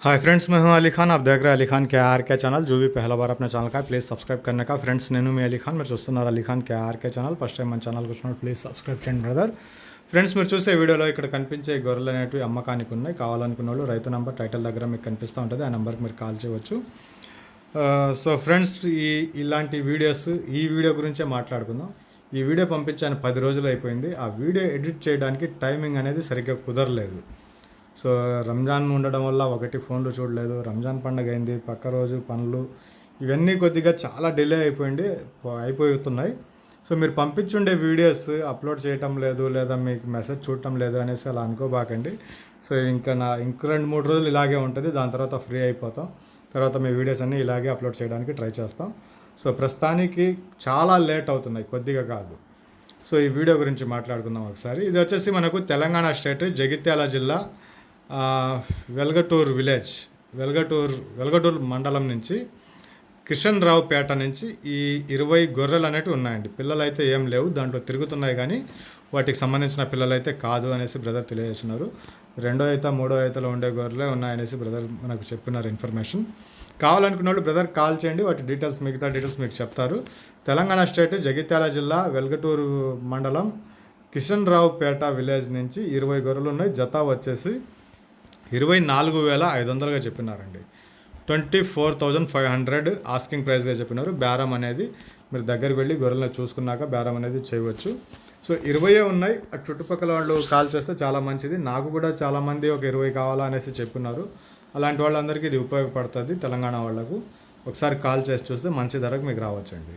Hi friends, मैं हूं अली खान। आप देख रहे हैं अली खान के आर के ఛానల్। जो भी पहला बार अपने ఛానల్ का प्लीज़ सब्सक्राइब करने का। ఫ్రెండ్స్ నేను మీ అలీ ఖాన్, మీరు చూస్తున్నారు Ali Khan KRK channel. First time మన ఛానల్కి వచ్చినప్పుడు ప్లీజ్ సబ్స్క్రైబ్ చేయండి బ్రదర్। ఫ్రెండ్స్, మీరు చూసే వీడియోలో ఇక్కడ కనిపించే గొర్రెలు అనేవి అమ్మకానికి ఉన్నాయి। కావాలనుకున్న వాళ్ళు రైతు నంబర్ టైటిల్ దగ్గర మీకు కనిపిస్తూ ఉంటుంది, ఆ నెంబర్కి మీరు కాల్ చేయవచ్చు। సో ఫ్రెండ్స్, ఇలాంటి వీడియోస్ ఈ వీడియో గురించే మాట్లాడుకుందాం। ఈ వీడియో పంపించాను 10 రోజులు అయిపోయింది। ఆ వీడియో ఎడిట్ చేయడానికి టైమింగ్ అనేది సరిగ్గా కుదరలేదు। సో రంజాన్ ఉండడం వల్ల ఒకటి ఫోన్లు చూడలేదు, రంజాన్ పండుగ అయింది, పక్క రోజు పనులు, ఇవన్నీ కొద్దిగా చాలా డిలే అయిపోతున్నాయి। సో మీరు పంపించుండే వీడియోస్ అప్లోడ్ చేయటం లేదు, లేదా మీకు మెసేజ్ చూడటం లేదు అనేసి అలా అనుకోబాకండి। సో ఇంకా 2-3 రోజులు ఇలాగే ఉంటుంది, దాని తర్వాత ఫ్రీ అయిపోతాం। తర్వాత మీ వీడియోస్ అన్నీ ఇలాగే అప్లోడ్ చేయడానికి ట్రై చేస్తాం। సో ప్రస్తుతానికి చాలా లేట్ అవుతున్నాయి, కొద్దిగా కాదు। సో ఈ వీడియో గురించి మాట్లాడుకుందాం ఒకసారి। ఇది వచ్చేసి మనకు తెలంగాణ స్టేట్ జగిత్యాల జిల్లా వెల్గటూర్ విలేజ్, వెల్గటూర్ మండలం నుంచి కిషన్ రావు పేట నుంచి ఈ 20 గొర్రెలు అనేవి ఉన్నాయండి। పిల్లలు అయితే ఏం లేవు, దాంట్లో తిరుగుతున్నాయి, కానీ వాటికి సంబంధించిన పిల్లలు అయితే కాదు అనేసి బ్రదర్ తెలియజేస్తున్నారు। 2వ ఈత 3వ ఈతలో ఉండే గొర్రెలే ఉన్నాయనేసి బ్రదర్ మనకు చెప్పినారు ఇన్ఫర్మేషన్। కావాలనుకున్న వాళ్ళు బ్రదర్ కాల్ చేయండి, వాటి డీటెయిల్స్, మిగతా డీటెయిల్స్ మీకు చెప్తారు। తెలంగాణ స్టేట్ జగిత్యాల జిల్లా వెల్గటూరు మండలం కిషన్ రావు పేట విలేజ్ నుంచి 20 గొర్రెలు ఉన్నాయి। జత వచ్చేసి 24,500గా చెప్పినారండి। 24,500 ఆస్కింగ్ ప్రైస్గా చెప్పినారు। బేరం అనేది మీరు దగ్గరికి వెళ్ళి గొర్రెలను చూసుకున్నాక బేరం అనేది చేయవచ్చు। సో 20 ఉన్నాయి। అటు చుట్టుపక్కల వాళ్ళు కాల్ చేస్తే చాలా మంచిది। నాకు కూడా చాలామంది ఒక 20 కావాలా అనేసి చెప్పినారు। అలాంటి వాళ్ళందరికీ ఇది ఉపయోగపడుతుంది, తెలంగాణ వాళ్ళకు। ఒకసారి కాల్ చేసి చూస్తే మంచి ధరకు మీకు రావచ్చండి।